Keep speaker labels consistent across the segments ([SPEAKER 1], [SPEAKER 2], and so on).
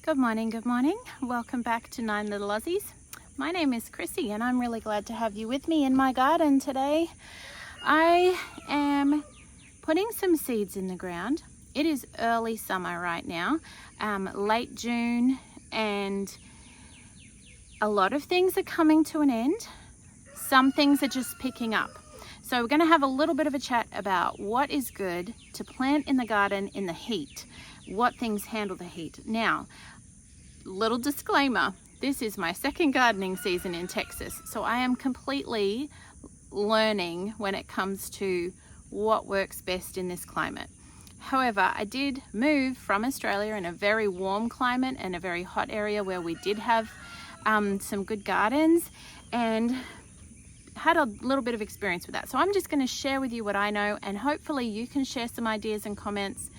[SPEAKER 1] Good morning, good morning. Welcome back to 9 Little Aussies. My name is Chrissy and I'm really glad to have you with me in my garden today. I am putting some seeds in the ground. It is early summer right now, late June, and a lot of things are coming to an end. Some things are just picking up. So we're going to have a little bit of a chat about what is good to plant in the garden in the heat, what things handle the heat. Now, little disclaimer, this is my second gardening season in Texas, so I am completely learning when it comes to what works best in this climate. However, I did move from Australia in a very warm climate and a very hot area where we did have some good gardens and had a little bit of experience with that. So I'm just going to share with you what I know, and hopefully you can share some ideas and comments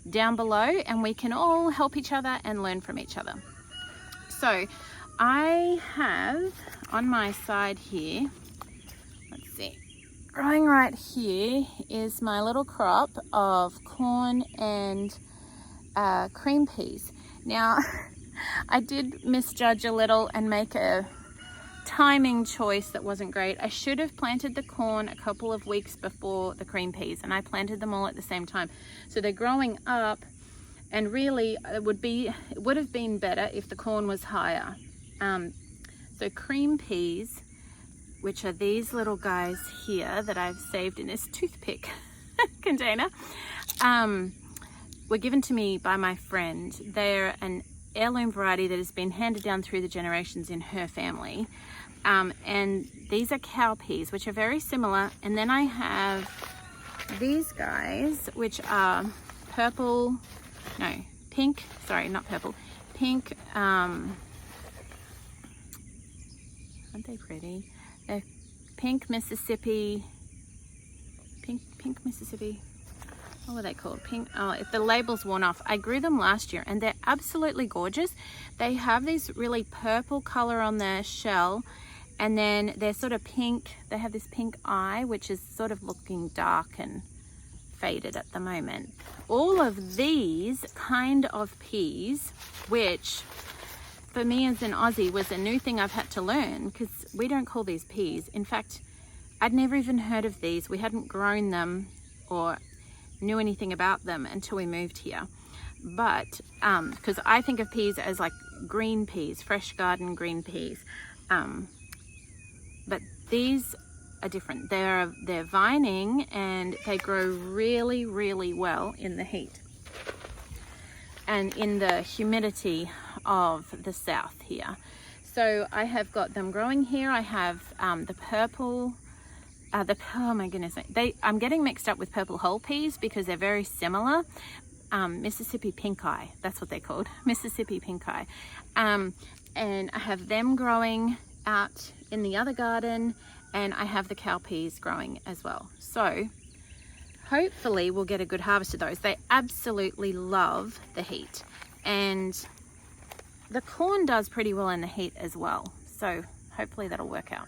[SPEAKER 1] down below and we can all help each other and learn from each other. So I have on my side here, let's see, growing right here is my little crop of corn and cream peas. Now I did misjudge a little and make a timing choice that wasn't great. I should have planted the corn a couple of weeks before the cream peas, and I planted them all at the same time. So they're growing up, and really it would have been better if the corn was higher. So cream peas, which are these little guys here that I've saved in this toothpick container, were given to me by my friend. They're an heirloom variety that has been handed down through the generations in her family. And these are cow peas, which are very similar. And then I have these guys, which are pink, aren't they pretty? They're pink Mississippi, what were they called? If the label's worn off. I grew them last year and they're absolutely gorgeous. They have this really purple color on their shell, and then they're sort of pink. They have this pink eye, which is sort of looking dark and faded at the moment. All of these kind of peas, which for me as an Aussie was a new thing I've had to learn, because we don't call these peas. In fact, I'd never even heard of these. We hadn't grown them or knew anything about them until we moved here. But because I think of peas as like green peas, fresh garden green peas, but these are different. They're vining and they grow really, really well in the heat and in the humidity of the south here. So I have got them growing here. I have the purple, oh my goodness, I'm getting mixed up with purple whole peas because they're very similar. Mississippi pink eye, that's what they're called, Mississippi pink eye. And I have them growing out in the other garden, and I have the cow peas growing as well. So hopefully we'll get a good harvest of those. They absolutely love the heat, and the corn does pretty well in the heat as well. So hopefully that'll work out.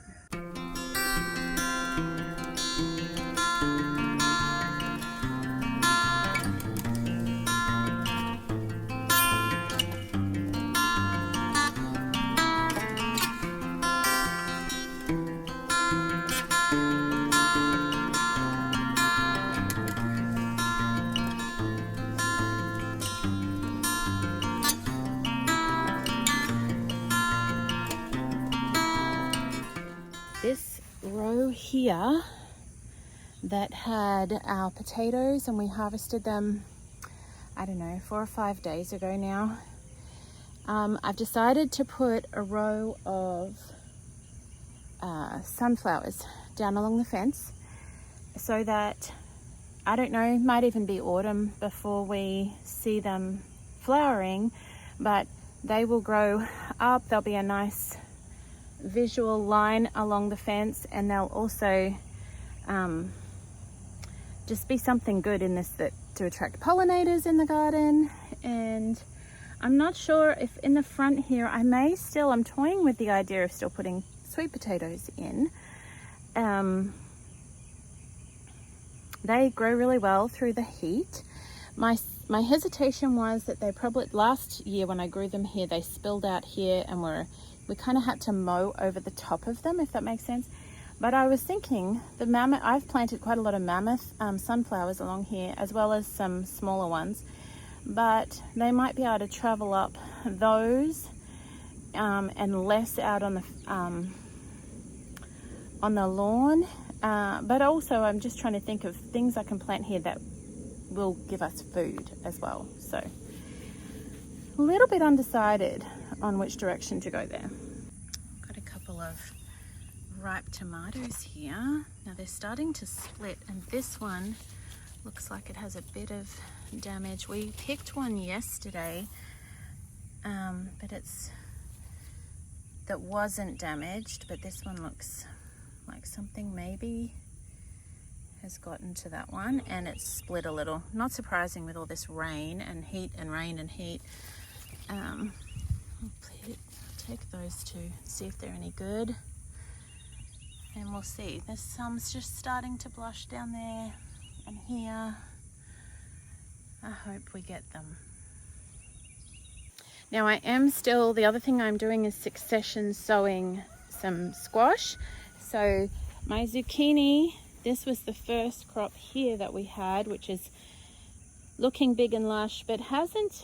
[SPEAKER 1] This row here that had our potatoes, and we harvested them, I don't know, 4 or 5 days ago now. I've decided to put a row of sunflowers down along the fence so that, I don't know, it might even be autumn before we see them flowering, but they will grow up. There'll be a nice visual line along the fence, and they'll also just be something good in this to attract pollinators in the garden. And I'm not sure if in the front here I'm toying with the idea of still putting sweet potatoes in. They grow really well through the heat. My my hesitation was that they probably, last year when I grew them here, they spilled out here and we kind of had to mow over the top of them, if that makes sense. But I was thinking the mammoth, I've planted quite a lot of mammoth sunflowers along here, as well as some smaller ones, but they might be able to travel up those and less out on the lawn. But also I'm just trying to think of things I can plant here that will give us food as well. So a little bit undecided on which direction to go there. Got a couple of ripe tomatoes here. Now they're starting to split, and this one looks like it has a bit of damage. We picked one yesterday, but that wasn't damaged, but this one looks like something maybe has gotten to that one, and it's split a little. Not surprising with all this rain and heat and rain and heat. I'll take those two, see if they're any good, and we'll see. There's some just starting to blush down there and here. I hope we get them. Now the other thing I'm doing is succession sowing some squash. So my zucchini, this was the first crop here that we had, which is looking big and lush, but hasn't,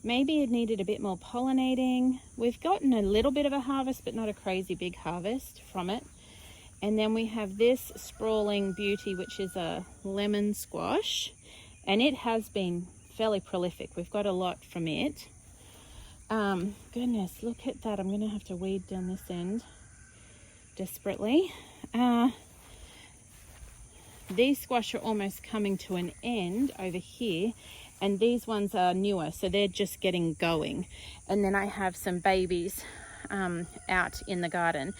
[SPEAKER 1] maybe it needed a bit more pollinating. We've gotten a little bit of a harvest, but not a crazy big harvest from it. And then we have this sprawling beauty, which is a lemon squash, and it has been fairly prolific. We've got a lot from it. Goodness, look at that. I'm going to have to weed down this end desperately. These squash are almost coming to an end over here, and these ones are newer, so they're just getting going. And then I have some babies out in the garden.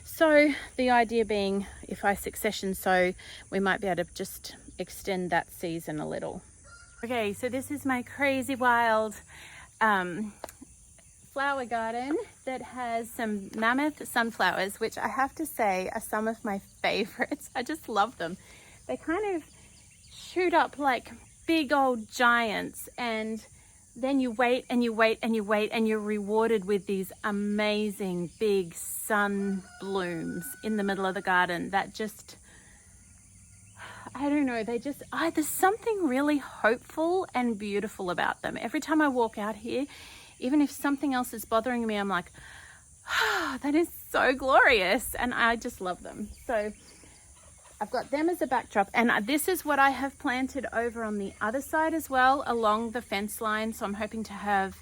[SPEAKER 1] So the idea being, if I succession sow, we might be able to just extend that season a little. Okay, so this is my crazy wild flower garden that has some mammoth sunflowers, which I have to say are some of my favorites. I just love them. They kind of shoot up like big old giants, and then you wait and you wait and you wait, and you're rewarded with these amazing big sun blooms in the middle of the garden that just, I don't know, there's something really hopeful and beautiful about them. Every time I walk out here, even if something else is bothering me, I'm like, oh, that is so glorious, and I just love them. So I've got them as a backdrop, and this is what I have planted over on the other side as well, along the fence line. So I'm hoping to have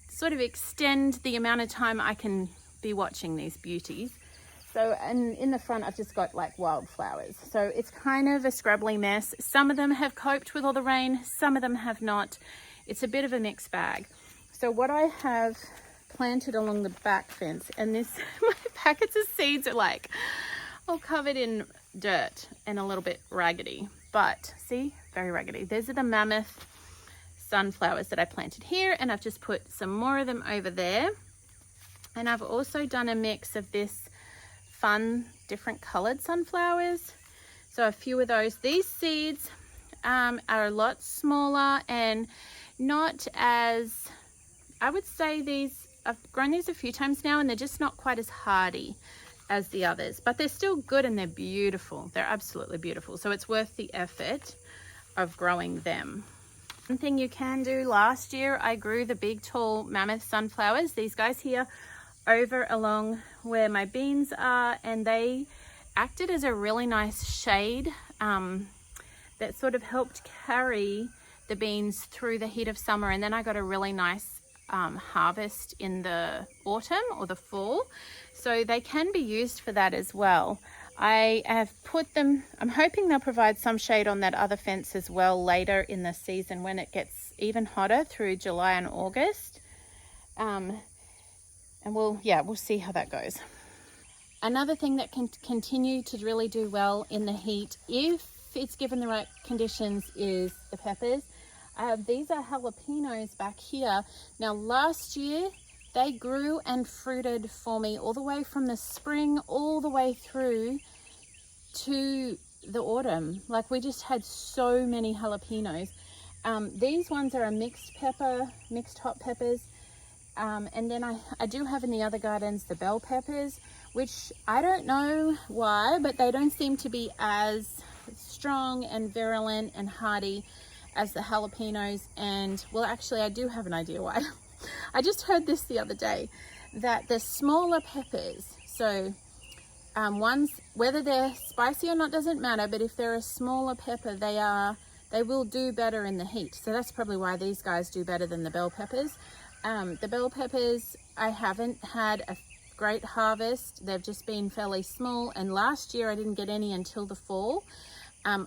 [SPEAKER 1] sort of extend the amount of time I can be watching these beauties. So, and in the front, I've just got like wildflowers. So it's kind of a scrabbly mess. Some of them have coped with all the rain, some of them have not. It's a bit of a mixed bag. So what I have planted along the back fence, and this, my packets of seeds are like all covered in dirt and a little bit raggedy, but see, very raggedy. These are the mammoth sunflowers that I planted here, and I've just put some more of them over there. And I've also done a mix of this fun different colored sunflowers, so a few of those. These seeds are a lot smaller and not as, I would say, I've grown these a few times now, and they're just not quite as hardy as the others, but they're still good and they're beautiful. They're absolutely beautiful, so it's worth the effort of growing them. One thing you can do, last year I grew the big tall mammoth sunflowers, these guys here, over along where my beans are, and they acted as a really nice shade that sort of helped carry the beans through the heat of summer. And then I got a really nice harvest in the autumn or the fall, so they can be used for that as well. I have put them, I'm hoping they'll provide some shade on that other fence as well later in the season when it gets even hotter through July and August. And we'll see how that goes. Another thing that can continue to really do well in the heat, if it's given the right conditions, is the peppers. These are jalapenos back here. Now last year they grew and fruited for me all the way from the spring all the way through to the autumn. Like, we just had so many jalapenos. These ones are a mixed hot peppers. And then I do have in the other gardens the bell peppers, which I don't know why, but they don't seem to be as strong and virulent and hardy as the jalapenos. And well, actually I do have an idea why. I just heard this the other day, that the smaller peppers, so ones, whether they're spicy or not doesn't matter, but if they're a smaller pepper, they will do better in the heat. So that's probably why these guys do better than the bell peppers. The bell peppers, I haven't had a great harvest. They've just been fairly small, and last year I didn't get any until the fall,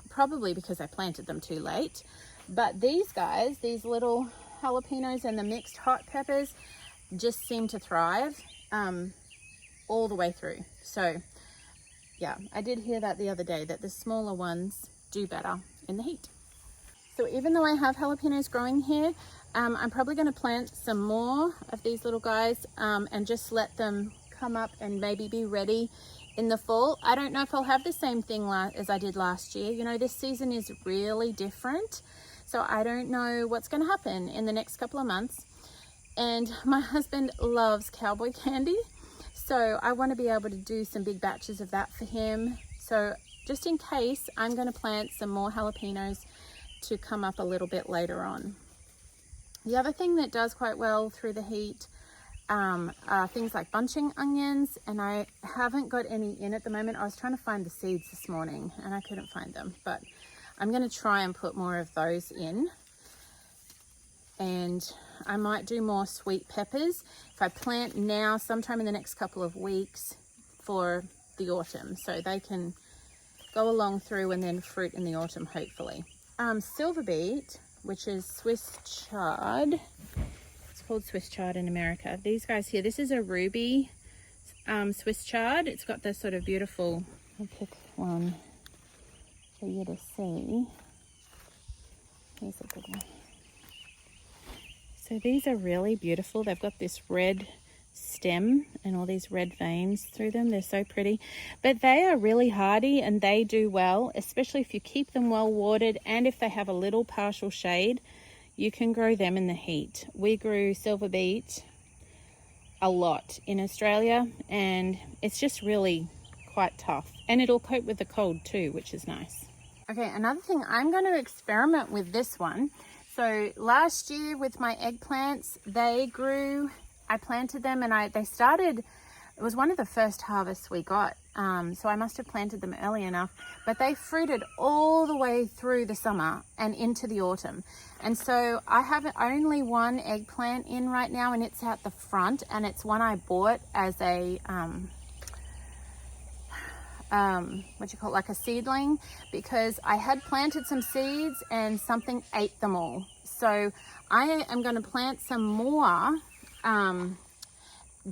[SPEAKER 1] probably because I planted them too late. But these guys, these little jalapenos and the mixed hot peppers, just seem to thrive all the way through. So yeah, I did hear that the other day, that the smaller ones do better in the heat. So even though I have jalapenos growing here, I'm probably going to plant some more of these little guys and just let them come up and maybe be ready in the fall. I don't know if I'll have the same thing as I did last year. You know, this season is really different. So I don't know what's going to happen in the next couple of months. And my husband loves cowboy candy, so I want to be able to do some big batches of that for him. So just in case, I'm going to plant some more jalapenos to come up a little bit later on. The other thing that does quite well through the heat are things like bunching onions, and I haven't got any in at the moment. I was trying to find the seeds this morning and I couldn't find them, but I'm going to try and put more of those in. And I might do more sweet peppers if I plant now sometime in the next couple of weeks for the autumn, so they can go along through and then fruit in the autumn hopefully. Silver beet, which is Swiss chard. It's called Swiss chard in America. These guys here, this is a ruby Swiss chard. It's got this sort of beautiful, I'll pick one for you to see. Here's a good one. So these are really beautiful. They've got this red stem and all these red veins through them. They're so pretty, but they are really hardy and they do well, especially if you keep them well watered, and if they have a little partial shade, you can grow them in the heat. We grew silver beet a lot in Australia, and it's just really quite tough, and it'll cope with the cold too, which is nice. Okay, another thing, I'm going to experiment with this one. So last year with my eggplants, they grew, I planted them and they started, it was one of the first harvests we got. So I must have planted them early enough, but they fruited all the way through the summer and into the autumn. And so I have only one eggplant in right now, and it's at the front, and it's one I bought as a, like a seedling, because I had planted some seeds and something ate them all. So I am going to plant some more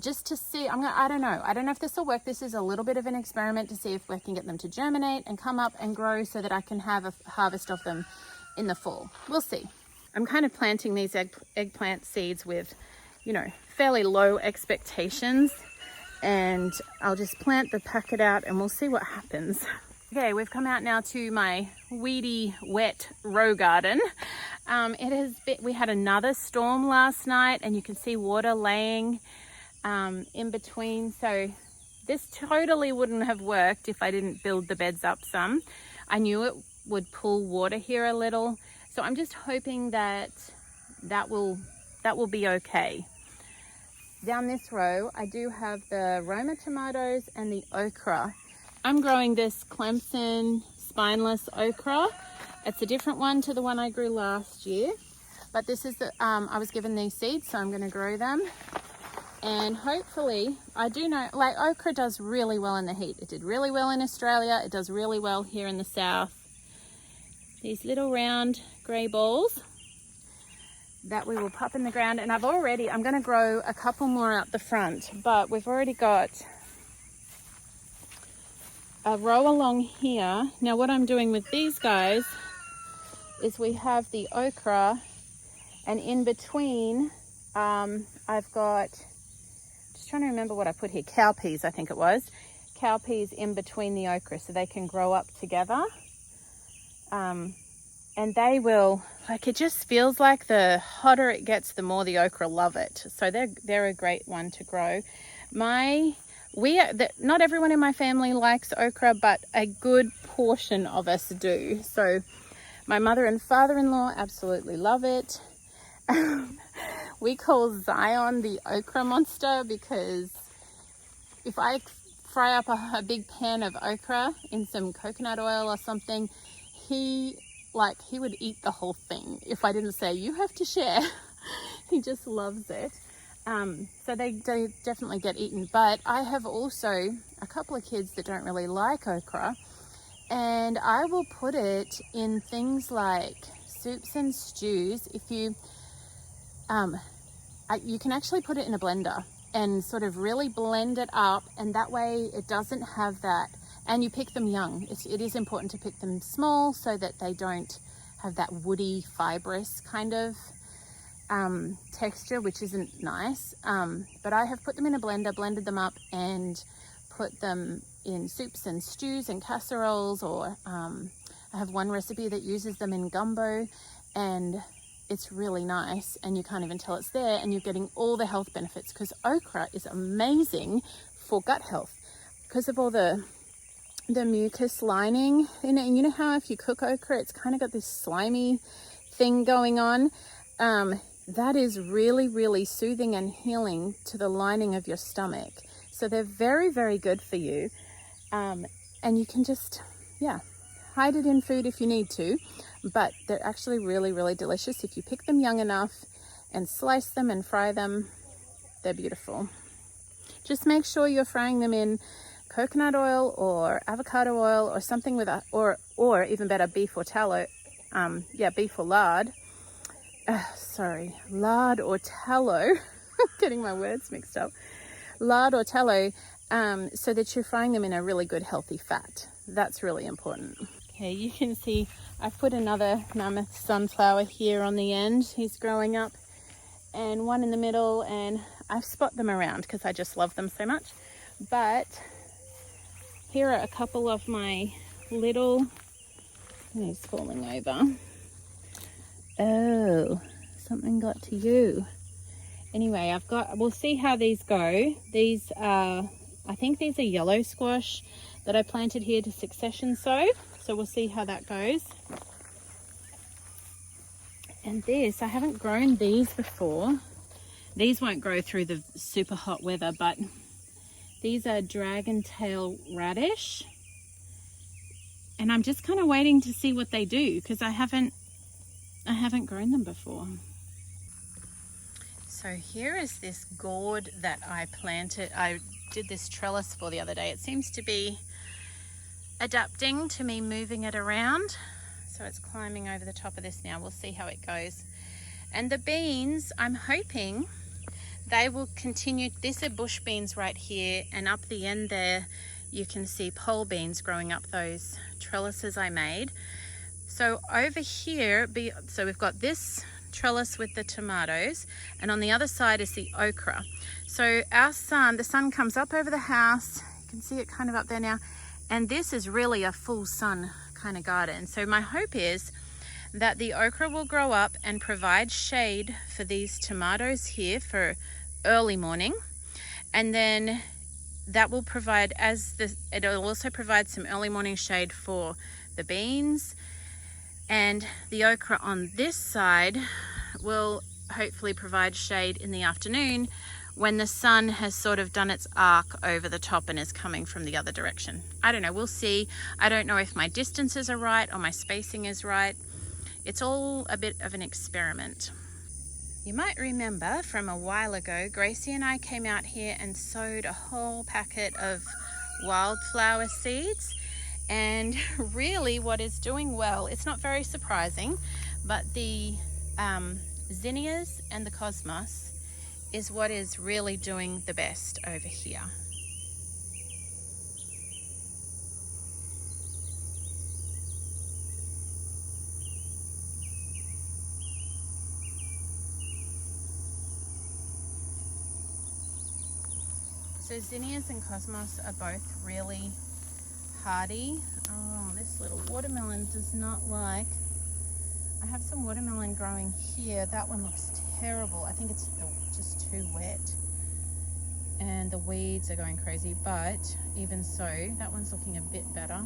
[SPEAKER 1] just to see. I don't know if this will work. This is a little bit of an experiment to see if we can get them to germinate and come up and grow so that I can have a harvest of them in the fall. We'll see. I'm kind of planting these eggplant seeds with, you know, fairly low expectations. And I'll just plant the packet out and we'll see what happens. Okay, we've come out now to my weedy, wet row garden. We had another storm last night, and you can see water laying in between. So this totally wouldn't have worked if I didn't build the beds up some. I knew it would pull water here a little. So I'm just hoping that will be okay. Down this row, I do have the Roma tomatoes and the okra. I'm growing this Clemson spineless okra. It's a different one to the one I grew last year, but this is I was given these seeds, so I'm going to grow them. And hopefully, I do know, like, okra does really well in the heat. It did really well in Australia. It does really well here in the south. These little round grey balls that we will pop in the ground. And I'm going to grow a couple more out the front, but we've already got a row along here. Now what I'm doing with these guys is we have the okra, and in between I've got, just trying to remember what I put here, cowpeas, I think it was. Cowpeas in between the okra so they can grow up together. And they will, like, it just feels like the hotter it gets, the more the okra love it. So they're a great one to grow. Not everyone in my family likes okra, but a good portion of us do. So my mother and father-in-law absolutely love it. We call Zion the okra monster because if I fry up a big pan of okra in some coconut oil or something, he would eat the whole thing if I didn't say, you have to share. He just loves it. So they definitely get eaten. But I have also a couple of kids that don't really like okra, and I will put it in things like soups and stews. If you you can actually put it in a blender and sort of really blend it up, and that way it doesn't have that. And you pick them young. It is important to pick them small so that they don't have that woody, fibrous kind of texture, which isn't nice. But I have put them in a blender, blended them up, and put them in soups and stews and casseroles, or I have one recipe that uses them in gumbo, and it's really nice, and you can't even tell it's there, and you're getting all the health benefits, because okra is amazing for gut health because of all the mucus lining in it. And you know how if you cook okra, it's kind of got this slimy thing going on. That is really, really soothing and healing to the lining of your stomach. So they're very, very good for you. And you can just, hide it in food if you need to, but they're actually really, really delicious. If you pick them young enough and slice them and fry them, they're beautiful. Just make sure you're frying them in coconut oil or avocado oil or something with or even better, beef or tallow. Beef or lard. Lard or tallow. Getting my words mixed up. Lard or tallow, so that you're frying them in a really good healthy fat. That's really important. Okay, you can see I've put another mammoth sunflower here on the end. He's growing up, and one in the middle, and I've spot them around because I just love them so much. But here are a couple of my little, he's falling over. Oh, something got to you. Anyway, we'll see how these go. These are, I think these are yellow squash that I planted here to succession sow. So we'll see how that goes. And this, I haven't grown these before. These won't grow through the super hot weather, but these are dragon tail radish. And I'm just kind of waiting to see what they do because I haven't grown them before. So here is this gourd that I planted. I did this trellis for the other day. It seems to be adapting to me moving it around. So it's climbing over the top of this now. We'll see how it goes. And the beans, I'm hoping they will continue. These are bush beans right here, and up the end there you can see pole beans growing up those trellises I made. So over here, so we've got this trellis with the tomatoes, and on the other side is the okra. So the sun comes up over the house. You can see it kind of up there now. And this is really a full sun kind of garden. So my hope is that the okra will grow up and provide shade for these tomatoes here for early morning. And then that will provide, it'll also provide some early morning shade for the beans. And the okra on this side will hopefully provide shade in the afternoon when the sun has sort of done its arc over the top and is coming from the other direction. I don't know, we'll see. I don't know if my distances are right or my spacing is right. It's all a bit of an experiment. You might remember from a while ago, Gracie and I came out here and sowed a whole packet of wildflower seeds. And really what is doing well, it's not very surprising, but the zinnias and the cosmos is what is really doing the best over here. So zinnias and cosmos are both really hardy. Oh, this little watermelon does not like I have some watermelon growing here. That one looks terrible. I think it's just too wet. And the weeds are going crazy, but even so, that one's looking a bit better.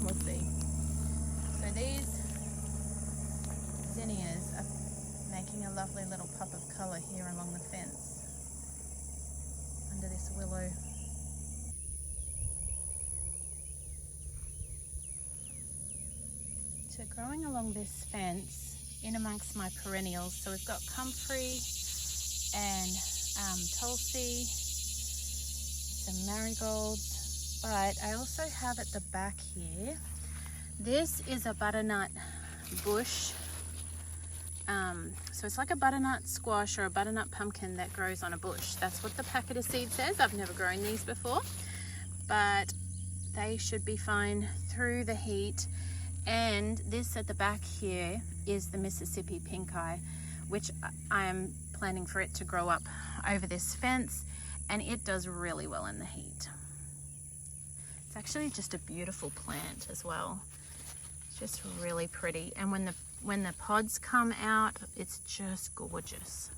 [SPEAKER 1] We'll see. So these zinnias are making a lovely little pop of colour here along the fence under this willow. So growing along this fence in amongst my perennials, so we've got comfrey and tulsi, some marigolds, but I also have at the back here, this is a butternut bush. So it's like a butternut squash or a butternut pumpkin that grows on a bush. That's what the packet of seeds says. I've never grown these before, but they should be fine through the heat. And this at the back here is the Mississippi pink eye, which I am planning for it to grow up over this fence, and it does really well in the heat. It's actually just a beautiful plant as well. It's just really pretty, and when the pods come out, it's just gorgeous.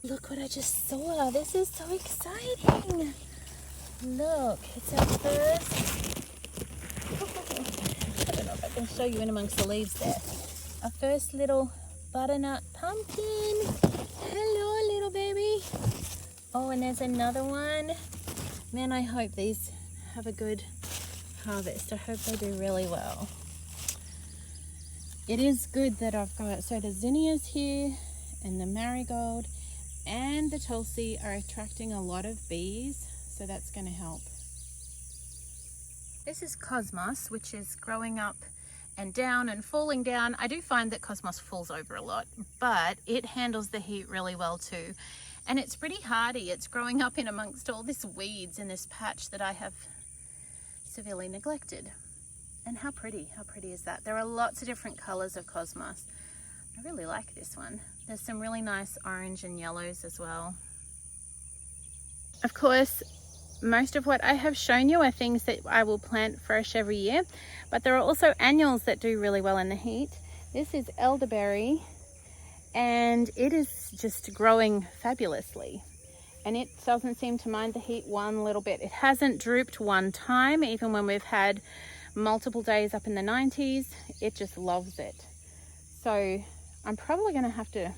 [SPEAKER 1] Look what I just saw. This is so exciting. Look, it's our first, I don't know if I can show you in amongst the leaves there. Our first little butternut pumpkin. Hello, little baby. Oh, and there's another one. Man, I hope these have a good harvest. I hope they do really well. It is good that I've got, so the zinnias here and the marigold and the tulsi are attracting a lot of bees, so that's going to help. This is cosmos, which is growing up and down and falling down. I do find that cosmos falls over a lot, but it handles the heat really well too. And it's pretty hardy. It's growing up in amongst all this weeds in this patch that I have severely neglected. And how pretty is that? There are lots of different colors of cosmos. I really like this one. There's some really nice orange and yellows as well. Of course, most of what I have shown you are things that I will plant fresh every year, but there are also annuals that do really well in the heat. This is elderberry, and it is just growing fabulously, and it doesn't seem to mind the heat one little bit. It hasn't drooped one time, even when we've had multiple days up in the 90s. It just loves it. So I'm probably going to have to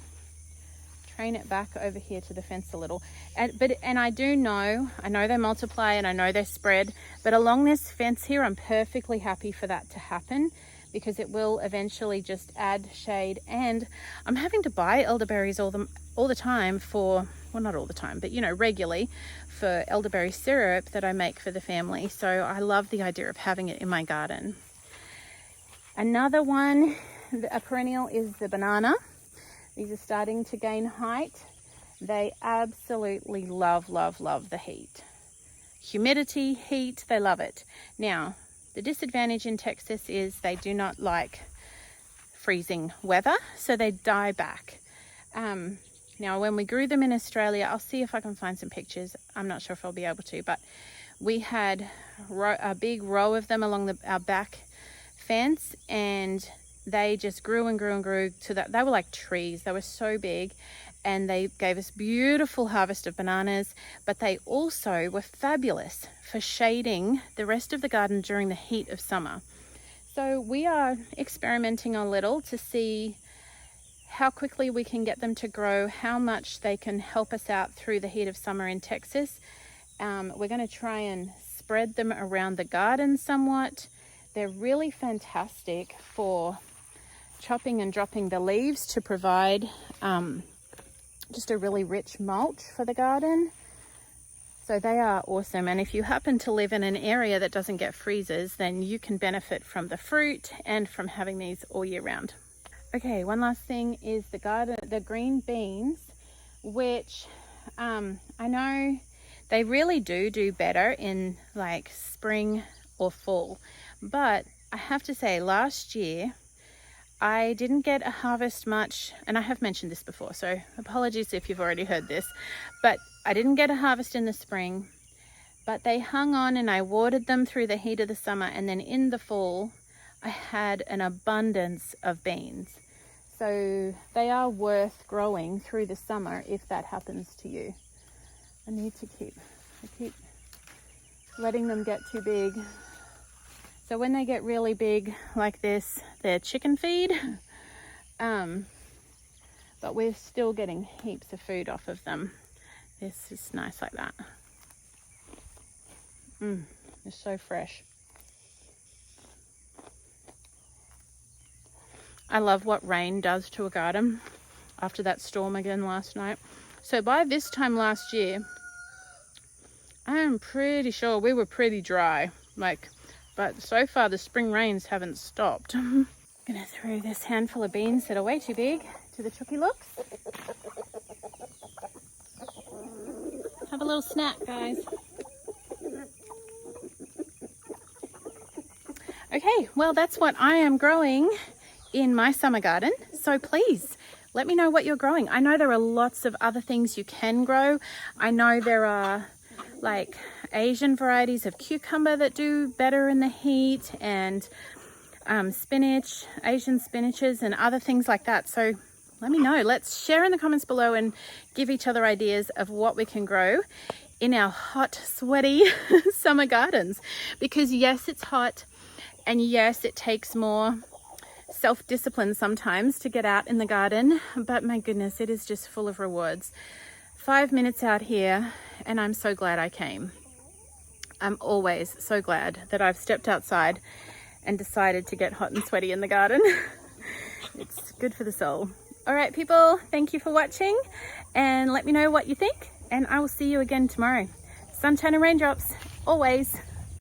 [SPEAKER 1] train it back over here to the fence a little. And I know they multiply and I know they spread, but along this fence here, I'm perfectly happy for that to happen, because it will eventually just add shade. And I'm having to buy elderberries all the time for, well, not all the time, but regularly, for elderberry syrup that I make for the family. So I love the idea of having it in my garden. Another one, a perennial, is the banana. These are starting to gain height. They absolutely love the heat. Humidity, heat, they love it. Now, the disadvantage in Texas is they do not like freezing weather, so they die back. Now, when we grew them in Australia, I'll see if I can find some pictures. I'm not sure if I'll be able to, but we had a big row of them along our back fence, and they just grew and grew and grew to that. They were like trees. They were so big, and they gave us beautiful harvest of bananas, but they also were fabulous for shading the rest of the garden during the heat of summer. So we are experimenting a little to see how quickly we can get them to grow, how much they can help us out through the heat of summer in Texas. We're going to try and spread them around the garden somewhat. They're really fantastic for chopping and dropping the leaves to provide just a really rich mulch for the garden. So they are awesome. And if you happen to live in an area that doesn't get freezes, then you can benefit from the fruit and from having these all year round. Okay, one last thing is the green beans, which I know they really do better in like spring or fall. But I have to say, last year I didn't get a harvest much, and I have mentioned this before, so apologies if you've already heard this, but I didn't get a harvest in the spring, but they hung on and I watered them through the heat of the summer, and then in the fall I had an abundance of beans. So they are worth growing through the summer if that happens to you. I keep letting them get too big. So when they get really big like this, they're chicken feed. But we're still getting heaps of food off of them. This is nice like that. It's so fresh. I love what rain does to a garden after that storm again last night. So by this time last year, I am pretty sure we were pretty dry. But so far the spring rains haven't stopped. I'm gonna throw this handful of beans that are way too big to the chooky looks. Have a little snack, guys. Okay, well that's what I am growing in my summer garden. So please let me know what you're growing. I know there are lots of other things you can grow. I know there are like Asian varieties of cucumber that do better in the heat, and spinach, Asian spinaches and other things like that. So let me know. Let's share in the comments below and give each other ideas of what we can grow in our hot, sweaty summer gardens. Because yes, it's hot, and yes, it takes more self-discipline sometimes to get out in the garden, but my goodness, it is just full of rewards. 5 minutes out here and I'm so glad I came. I'm always so glad that I've stepped outside and decided to get hot and sweaty in the garden. It's good for the soul. All right, people, thank you for watching, and let me know what you think, and I will see you again tomorrow. Sunshine and raindrops, always.